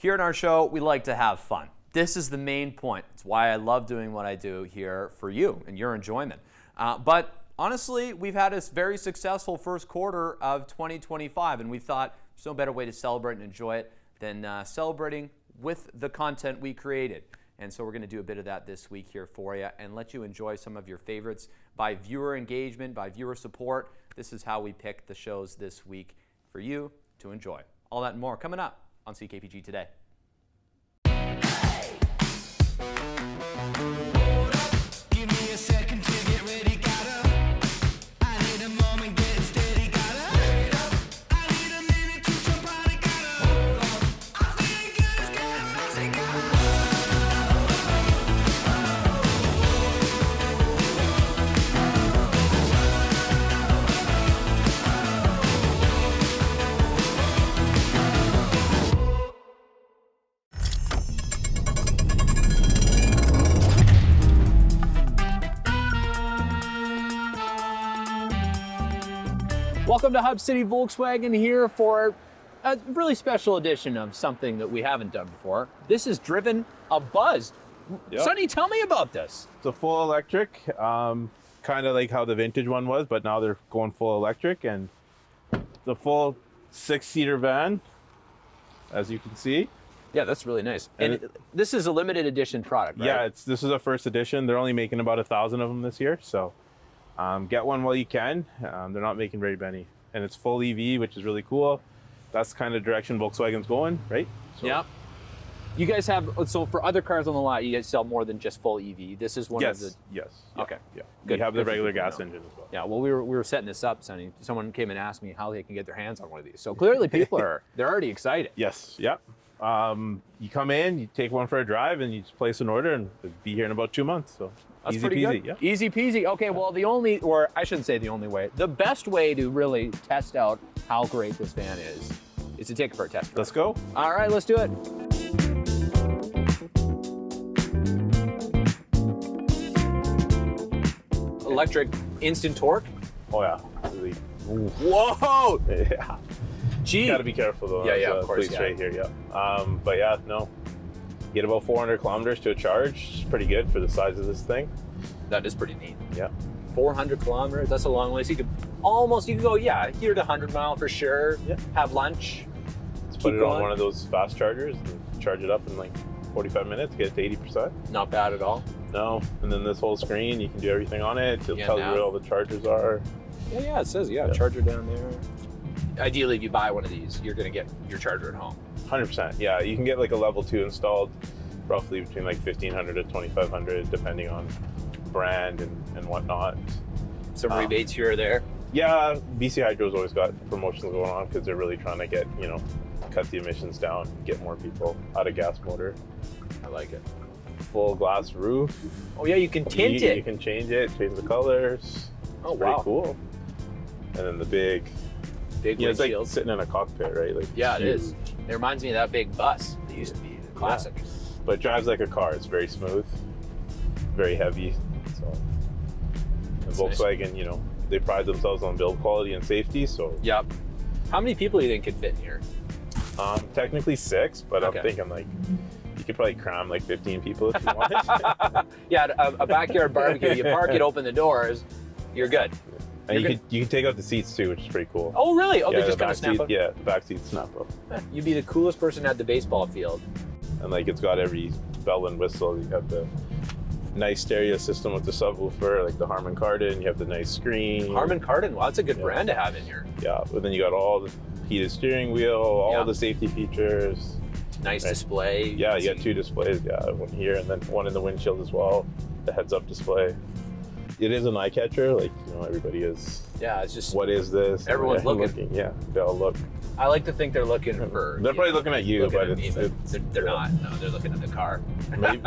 Here in our show, we like to have fun. This is the main point. It's why I love doing what I do here for you and your enjoyment. But honestly, we've had a very successful first quarter of 2025, and we thought there's no better way to celebrate and enjoy it than celebrating with the content we created. And so we're going to do a bit of that this week here for you and let you enjoy some of your favorites by viewer engagement, by viewer support. This is how we pick the shows this week for you to enjoy. All that and more coming up on CKPG Today. Welcome to Hub City Volkswagen here for a really special edition of something that we haven't done before. This is Driven a Buzz. Yep. Sonny, tell me about this. It's a full electric, kind of like how the vintage one was, but now they're going full electric, and the full 6-seater van, as you can see. Yeah, that's really nice. And this is a limited edition product, right? Yeah, this is a first edition. They're only making about 1,000 of them this year, so get one while you can. They're not making very many, and it's full EV, which is really cool. That's kind of direction Volkswagen's going, right? So, yeah. You guys have, so for other cars on the lot, you guys sell more than just full EV. This is one of the... Yes. Okay. Yeah. Good. We have the regular gas engine as well. Yeah, well, we were setting this up, Sonny. Someone came and asked me how they can get their hands on one of these. So clearly people they're already excited. Yes, yeah. You come in, you take one for a drive, and you just place an order, and it'll be here in about 2 months. So that's easy pretty peasy. good. Yeah. Easy peasy. Okay, well, I shouldn't say the only way. The best way to really test out how great this van is to take it for a test drive. Let's go. All right, let's do it. Electric instant torque. Oh yeah. Really. Whoa! Yeah. Gee. You gotta be careful though. Yeah, of course. Police right here, yeah. But yeah, no. You get about 400 kilometers to a charge. It's pretty good for the size of this thing. That is pretty neat. Yeah. 400 kilometers, that's a long way. So you could go, here to 100 mile for sure. Yeah. Have lunch. Let's put it on one of those fast chargers and charge it up in like 45 minutes, get it to 80%. Not bad at all. No, and then this whole screen, you can do everything on it. It'll tell you where all the chargers are. Yeah, it says, charger down there. Ideally, if you buy one of these, you're gonna get your charger at home. 100%, yeah. You can get like a level 2 installed, roughly between like 1,500 to 2,500, depending on brand and whatnot. Some rebates here or there? Yeah, BC Hydro's always got promotions going on because they're really trying to get, cut the emissions down, get more people out of gas motor. I like it. Full glass roof. Oh yeah, you can tint it. You can change it, change the colors. Oh, it's pretty cool. And then the big windshield. It's like sitting in a cockpit, right? Like, yeah, it is. It reminds me of that big bus that used to be the classic. Yeah. But it drives like a car. It's very smooth, very heavy. So and Volkswagen, nice. They pride themselves on build quality and safety. So yep. How many people do you think could fit in here? Technically 6, but okay. I'm thinking like you could probably cram like 15 people if you wanted. Yeah, a backyard barbecue. You park it, open the doors, you're good. And you can take out the seats too, which is pretty cool. Oh really? Oh, yeah, they just kind of snap up? Yeah, the back seats snap up. You'd be the coolest person at the baseball field. And like it's got every bell and whistle. You have the nice stereo system with the subwoofer, like the Harman Kardon. You have the nice screen. Harman Kardon, well, that's a good brand to have in here. Yeah, but then you got all the heated steering wheel, all the safety features. Nice display. Yeah, you got 2 displays. Yeah, one here and then one in the windshield as well. The heads-up display. It is an eye catcher, like everybody is. Yeah, it's just. What is this? Everyone's looking. Yeah, they all look. I like to think they're looking for. They're probably looking at you, but they're not. No, they're looking at the car.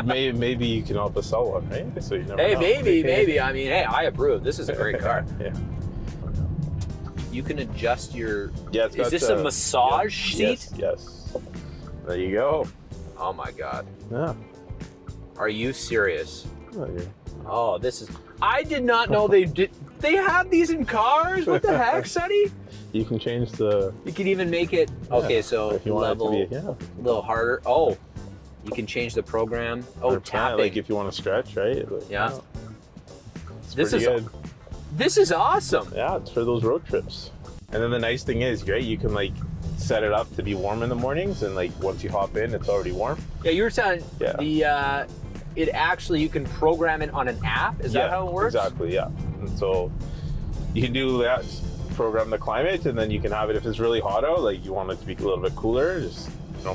maybe you can help us sell one, right? So you never know. Maybe. I mean, hey, I approve. This is a great car. Yeah. You can adjust your. Yeah, is this a massage seat? Yes. There you go. Oh my God. Yeah. Are you serious? Well, Oh, this is. I did not know they did. They have these in cars. What the heck, Sonny? You can change the. You can even make it. Okay, so if you want level it to be, a little harder. Oh, you can change the program. Oh, tapping. Like if you want to stretch, right? Like, Yeah. It's This pretty is good. This is awesome. Yeah, it's for those road trips. And then the nice thing is, right? You can like set it up to be warm in the mornings, and like once you hop in, it's already warm. Yeah, you were saying Yeah. the it actually you can program it on an app. Is that how it works? Exactly. Yeah. And so you can do that. Just program the climate, and then you can have it if it's really hot out. Like you want it to be a little bit cooler, just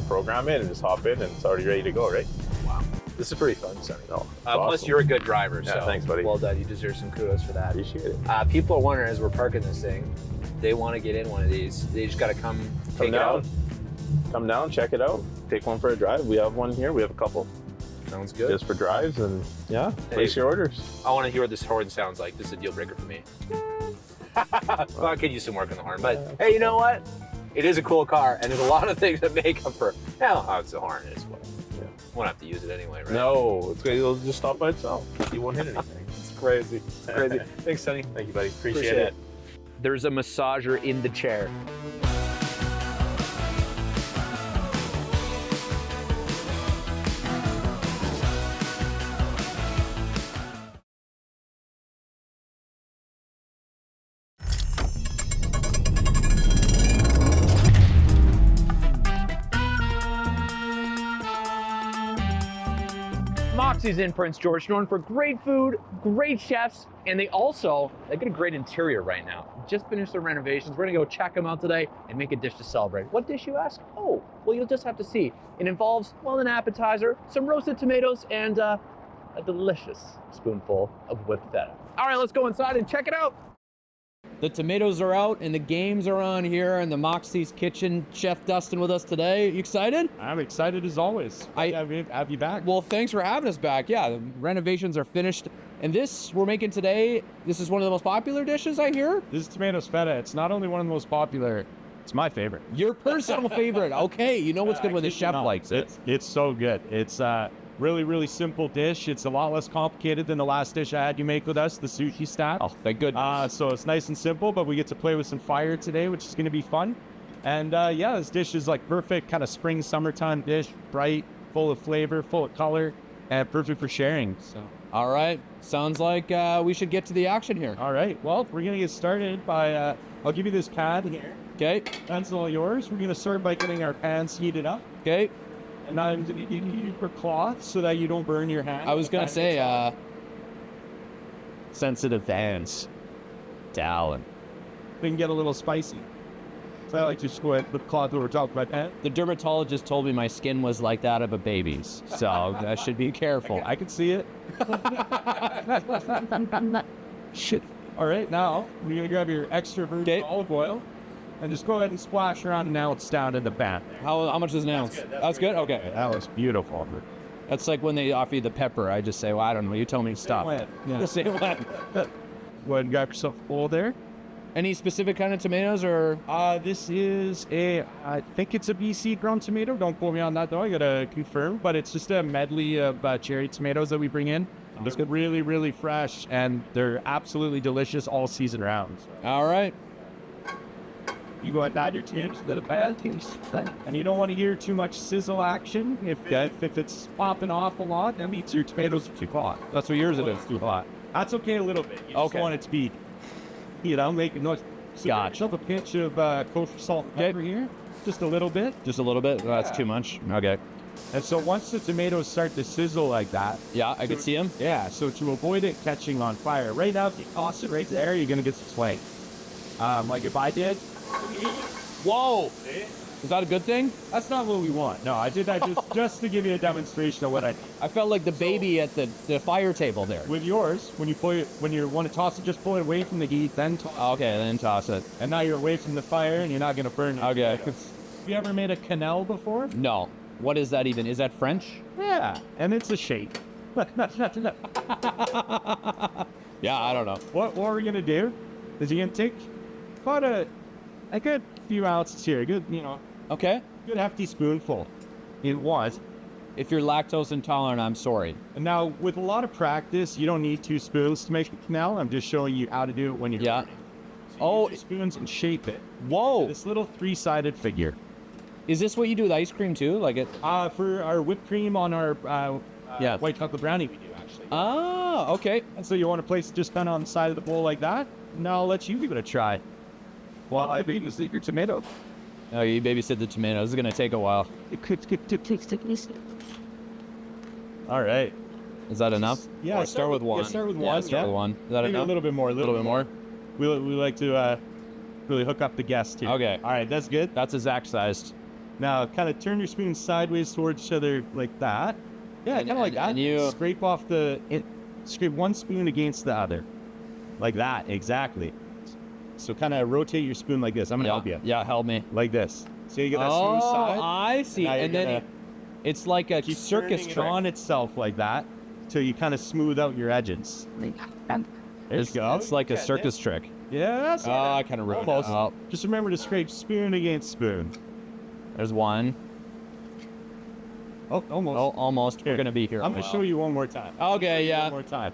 program it and just hop in, and it's already ready to go, right? Wow. This is pretty fun, Sonny. No, Plus, awesome. you're a good driver. Yeah, So thanks, buddy. Well done. You deserve some kudos for that. Appreciate it. People are wondering as we're parking this thing, they want to get in one of these. They just got to come take it down. out. Come down, check it out, take one for a drive. We have one here. We have a couple Sounds good. just for drives, and yeah, place Hey. your orders. I want to hear what this horn sounds like. This is a deal breaker for me. Well, I could use some work on the horn, but hey, you know what? It is a cool car, and there's a lot of things that make up for. Hell, oh, it's a horn. It's what. Yeah. Won't have to use it anyway, right? No, it's it'll just stop by itself. You won't hit anything. It's crazy. It's crazy. Thanks, Sonny. Thank you, buddy. Appreciate it. There's a massager in the chair. Moxie's in Prince George, known for great food, great chefs, and they got a great interior right now. Just finished their renovations. We're gonna go check them out today and make a dish to celebrate. What dish, you ask? Oh, well, you'll just have to see. It involves, well, an appetizer, some roasted tomatoes, and a delicious spoonful of whipped feta. All right, let's go inside and check it out. The tomatoes are out and the games are on here, and the Moxie's Kitchen Chef Dustin with us today. You excited? I'm excited as always. Have you back. Well, thanks for having us back. Yeah, the renovations are finished. And this we're making today, this is one of the most popular dishes, I hear? This is tomatoes feta. It's not only one of the most popular, it's my favorite. Your personal favorite. Okay, you know what's good when the chef likes it. It's so good. It's really, really simple dish. It's a lot less complicated than the last dish I had you make with us, the sushi stack. Oh, thank goodness. So it's nice and simple, but we get to play with some fire today, which is going to be fun. And yeah, this dish is like perfect kind of spring, summertime dish, bright, full of flavor, full of color, and perfect for sharing. So. All right, sounds like we should get to the action here. All right, well, we're going to get started by, I'll give you this pad here. Okay. That's all yours. We're going to start by getting our pans heated up. Okay. And I'm going to use your cloth so that you don't burn your hand. I was going to say, sensitive hands. Talon. They can get a little spicy. So I like to just go ahead with the cloth over top of my pan. the dermatologist told me my skin was like that of a baby's, so I should be careful. I can see it. Shit. All right, now we're going to grab your extra virgin olive oil and just go ahead and splash around, and now it's down in the pan. How much is an ounce? That's good? Okay. That was beautiful. That's like when they offer you the pepper. I just say, well, I don't know. You tell me to stop. Yeah. Say what? Go ahead and grab yourself a bowl there. Any specific kind of tomatoes or? This is I think it's a BC ground tomato. Don't quote me on that though. I gotta confirm. But it's just a medley of cherry tomatoes that we bring in. It's really, really fresh, and they're absolutely delicious all season round. All right. You go ahead and add your tomatoes to the pan. And you don't want to hear too much sizzle action. If it's popping off a lot, that means your tomatoes are too hot. That's what yours it is. Too hot. That's okay a little bit. You just want it to be, making noise. So Gotcha. a pinch of kosher salt and pepper here. Just a little bit. Just a little bit? That's too much. Okay. And so once the tomatoes start to sizzle like that. Yeah, I could see them. Yeah, so to avoid it catching on fire, right now, if you toss it right there, you're going to get some flame. Like if I did. Whoa! Is that a good thing? That's not what we want. No, I did that just to give you a demonstration of what I did. I felt like the baby at the fire table there. With yours, when you want to toss it, just pull it away from the heat, then toss it. Okay, then toss it. And now you're away from the fire, and you're not going to burn it. Okay. Have you ever made a quenelle before? No. What is that even? Is that French? Yeah, and it's a shape. Yeah, I don't know. What we're going to do is you're going to take about a good few ounces here, a good, Okay. good hefty spoonful. It was. If you're lactose intolerant, I'm sorry. And now, with a lot of practice, you don't need 2 spoons to make a canal. I'm just showing you how to do it when you're Yeah. learning. So you use 2 spoons and shape it. Whoa. This little 3-sided figure. Is this what you do with ice cream too? Like it? For our whipped cream on our Yeah. white chocolate brownie, we do actually. Oh, okay. And so you want to place it just kind of on the side of the bowl like that. Now I'll let you give it a try. While I beat the secret tomato. Oh, you babysit the tomatoes. This is gonna take a while. All right. Is that enough? Yeah, Or start with one. Yeah, start with Yeah, one. start with one. Is that Maybe enough? a little bit more. A little bit more. We like to really hook up the guest here. Okay. All right, that's good. That's a Zach sized. Now, kind of turn your spoon sideways towards each other like that. Yeah, kind of like that. and you- scrape off scrape one spoon against the other, like that. Exactly. So kind of rotate your spoon like this. I'm gonna help you. Yeah, help me. Like this. So you get that smooth Oh, side. I see. Now you're And then gonna it's like a keep circus turning it trick. on itself like that, till you kind of smooth out your edges. There you go. It's like a circus trick. Yes. Oh, I kind of ruined it. Almost. Oh, Just remember to scrape spoon against spoon. there's one. Oh, almost. Oh, almost. We're gonna be here. I'm gonna show you one more time. Okay, yeah. One more time.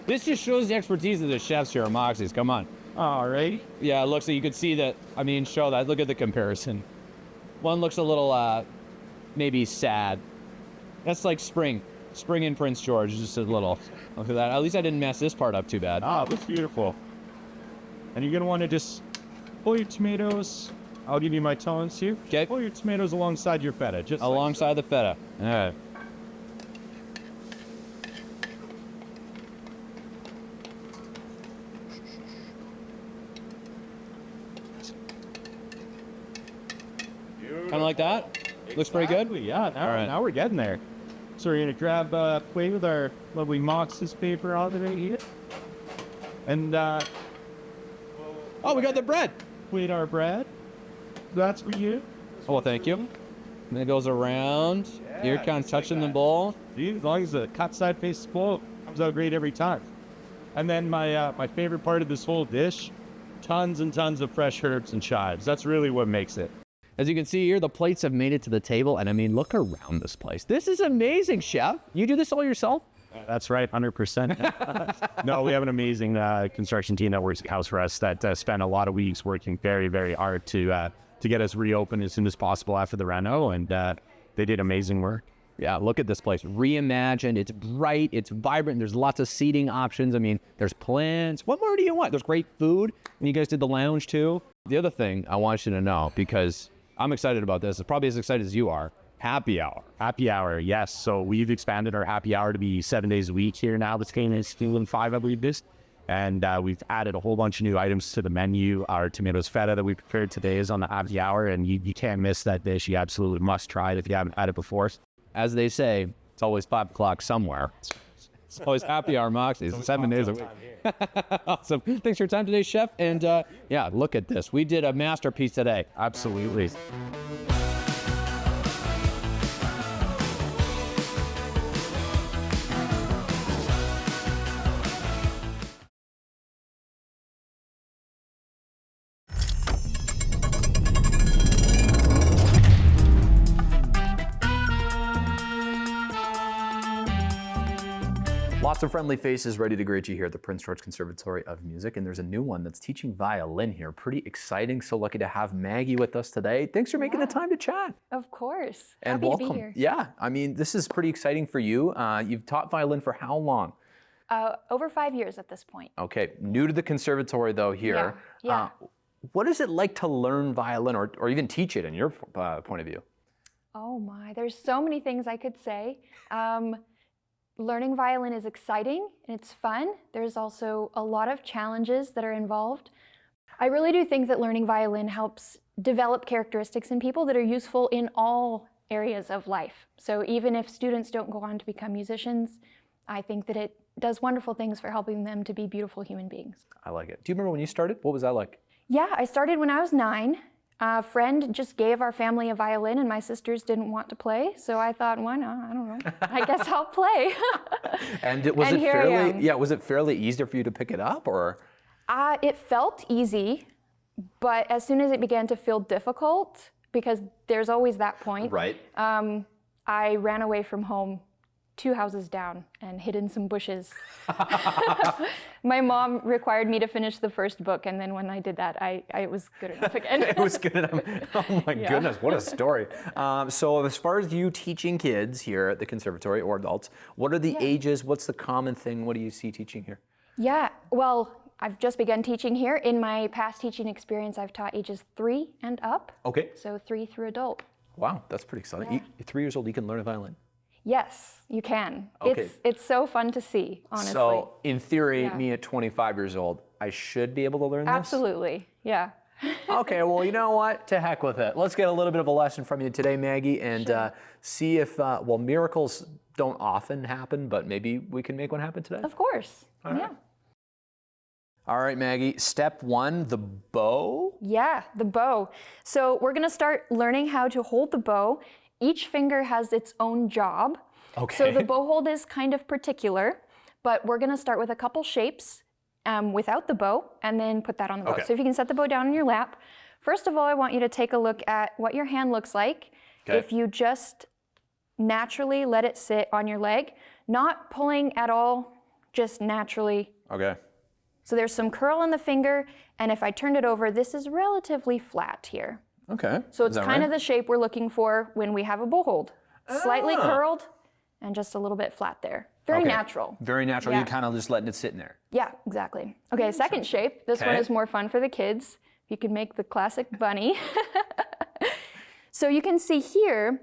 This just shows the expertise of the chefs here at Moxie's. Come on. All right. Yeah, it looks like you could see that. I mean, show that. Look at the comparison. One looks a little, maybe sad. That's like spring. Spring in Prince George, just a little. Look at that. At least I didn't mess this part up too bad. Ah, that's beautiful. And you're gonna want to just pull your tomatoes. I'll give you my tones here. Okay. Pull your tomatoes alongside your feta, just like so. Alongside the feta. All right. Kind of like that? Looks pretty good? Exactly, yeah. Now, All right. now we're getting there. So we're gonna grab a plate with our lovely Mox's paper on it right here, and Oh, we got the bread. plate our bread. That's for you. Oh, well, thank you. And it goes around. You're kind of touching the bowl. See, as long as the cut side faces full, it comes out great every time. And then my favorite part of this whole dish, tons and tons of fresh herbs and chives. That's really what makes it. As you can see here, the plates have made it to the table, and I mean, look around this place. This is amazing, chef. You do this all yourself? That's right, 100%. No, we have an amazing construction team that works at house for us that spent a lot of weeks working very, very hard to get us reopened as soon as possible after the reno, and they did amazing work. Yeah, look at this place. Reimagined. It's bright. It's vibrant. There's lots of seating options. I mean, there's plants. What more do you want? There's great food. And you guys did the lounge too. The other thing I want you to know, because I'm excited about this, it's probably as excited as you are, happy hour. Happy hour, yes. So we've expanded our happy hour to be 7 days a week here now. This came in 5, I believe this. And we've added a whole bunch of new items to the menu. Our tomatoes feta that we prepared today is on the happy hour, and you can't miss that dish. You absolutely must try it if you haven't had it before. As they say, it's always 5 o'clock somewhere. It's always happy hour Moxie's, 7 days a week. Awesome. Thanks for your time today, chef. And yeah, look at this. We did a masterpiece today. Absolutely. Lots of friendly faces ready to greet you here at the Prince George Conservatory of Music, and there's a new one that's teaching violin here. Pretty exciting. So lucky to have Maggie with us today. Thanks for making the time to chat. Of course. And Happy welcome. to be here. Yeah, I mean, this is pretty exciting for you. You've taught violin for how long? Over 5 years at this point. Okay, new to the conservatory though here. Yeah. What is it like to learn violin or even teach it in your point of view? Oh my, there's so many things I could say. Learning violin is exciting and it's fun. There's also a lot of challenges that are involved. I really do think that learning violin helps develop characteristics in people that are useful in all areas of life. So even if students don't go on to become musicians, I think that it does wonderful things for helping them to be beautiful human beings. I like it. Do you remember when you started? What was that like? Yeah, I started when I was 9. A friend just gave our family a violin and my sisters didn't want to play, so I thought, why not? I don't know. I guess I'll play. And was And it here I fairly am. was it fairly easy for you to pick it up or? It felt easy, but as soon as it began to feel difficult, because there's always that point, Right. I ran away from home 2 houses down and hid in some bushes. My mom required me to finish the first book, and then when I did that, I was good enough again. It was good enough. Oh my goodness, what a story. So as far as you teaching kids here at the conservatory or adults, what are the ages? What's the common thing? What do you see teaching here? Yeah, well, I've just begun teaching here. In my past teaching experience, I've taught ages 3 and up. Okay. So 3 through adult. Wow, that's pretty exciting. You're 3 years old, you can learn a violin. Yes, you can. Okay. It's so fun to see, honestly. So in theory, me at 25 years old, I should be able to learn this? Absolutely, yeah. Okay, well, you know what? To heck with it. Let's get a little bit of a lesson from you today, Maggie, and see if, well, miracles don't often happen, but maybe we can make one happen today. Of course, All right. All right, Maggie, step 1, the bow. Yeah, the bow. So we're gonna start learning how to hold the bow. Each finger has its own job. Okay. So the bow hold is kind of particular, but we're gonna start with a couple shapes without the bow and then put that on the bow. Okay. So if you can set the bow down in your lap. First of all, I want you to take a look at what your hand looks like. Okay. If you just naturally let it sit on your leg, not pulling at all, just naturally. Okay. So there's some curl in the finger, and if I turned it over, this is relatively flat here. Okay. So it's kind of the shape we're looking for when we have a bow hold. Slightly curled and just a little bit flat there. Very natural. Very natural. Yeah. You're kind of just letting it sit in there. Yeah, exactly. Okay, second shape. This one Okay. is more fun for the kids. You can make the classic bunny. So you can see here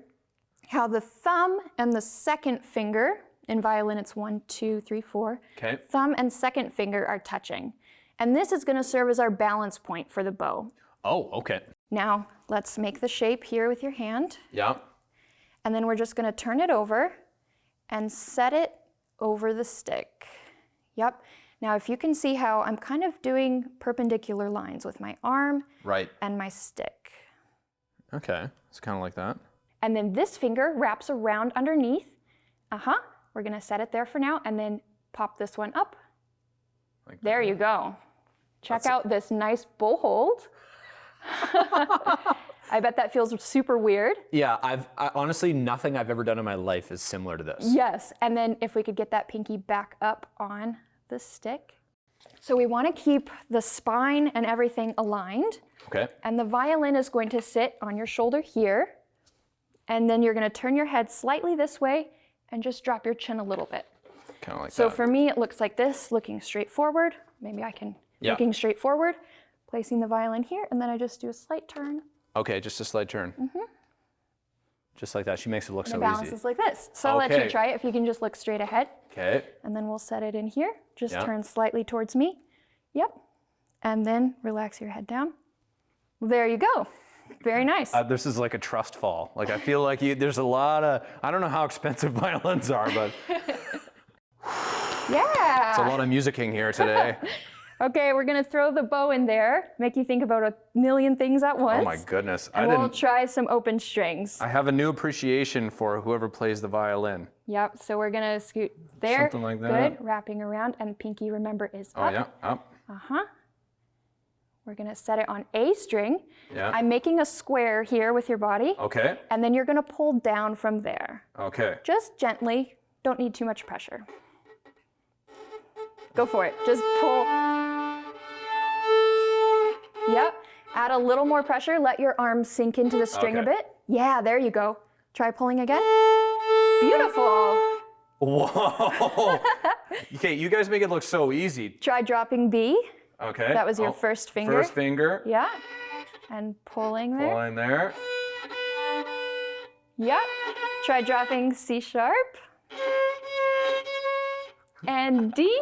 how the thumb and the second finger, in violin it's 1, 2, 3, 4. Okay. Thumb and second finger are touching. And this is gonna serve as our balance point for the bow. Oh, okay. Now, let's make the shape here with your hand. Yeah. And then we're just gonna turn it over and set it over the stick. Yep. Now, if you can see how I'm kind of doing perpendicular lines with my arm Right. and my stick. Okay. It's kind of like that. And then this finger wraps around underneath. We're gonna set it there for now and then pop this one up. Like There you go. Check out this nice bow hold. I bet that feels super weird. Yeah, I honestly, nothing I've ever done in my life is similar to this. Yes, and then if we could get that pinky back up on the stick. So we want to keep the spine and everything aligned. Okay. And the violin is going to sit on your shoulder here. And then you're going to turn your head slightly this way and just drop your chin a little bit. Kind of like So that. for me, it looks like this, looking straight forward. Maybe I can, looking straight forward, placing the violin here, and then I just do a slight turn. Okay, just a slight turn. Just like that. She makes it look The so balance easy. is like this. So I'll let Okay. you try it if you can just look straight ahead. Okay. And then we'll set it in here. Just Yeah. turn slightly towards me. Yep. And then relax your head down. There you go. Very nice. This is like a trust fall. Like I feel like there's a lot of, I don't know how expensive violins are, but Yeah. it's a lot of musicking here today. Okay, we're gonna throw the bow in there, make you think about a million things at once. Oh my goodness. And we'll try some open strings. I have a new appreciation for whoever plays the violin. Yep, so we're gonna scoot there. Something like that. Good, wrapping around, and pinky, remember, is Oh up. yeah, up. We're gonna set it on A string. Yeah. I'm making a square here with your body, Okay. and then you're gonna pull down from there. Okay. Just gently, don't need too much pressure. Go for it, just pull. Yep, add a little more pressure, let your arms sink into the string a Okay. bit. Yeah, there you go. Try pulling again. Beautiful. Whoa. Okay, you guys make it look so easy. Try dropping B. Okay. That was your first finger. First finger. Yeah, and pulling there. Pull in there. Yep. Try dropping C sharp. And D.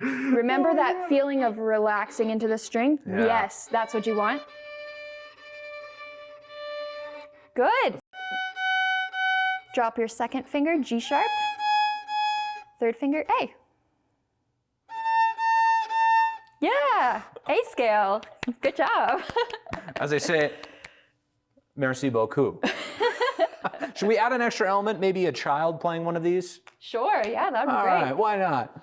Remember that feeling of relaxing into the string? Yeah. Yes, that's what you want. Good. Drop your second finger, G sharp. Third finger, A. Yeah, A scale. Good job. As I say, merci beaucoup. Should we add an extra element? Maybe a child playing one of these? Sure, yeah, that'd be All great. right, why not?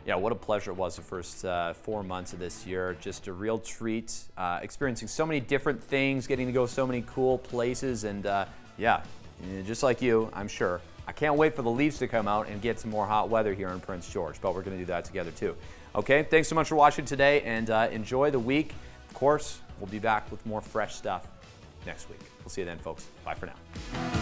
Yeah, what a pleasure it was the first 4 months of this year. Just a real treat, experiencing so many different things, getting to go so many cool places, and just like you, I'm sure. I can't wait for the Leafs to come out and get some more hot weather here in Prince George, but we're going to do that together too. Okay, thanks so much for watching today, and enjoy the week. Of course, we'll be back with more fresh stuff next week. We'll see you then, folks. Bye for now.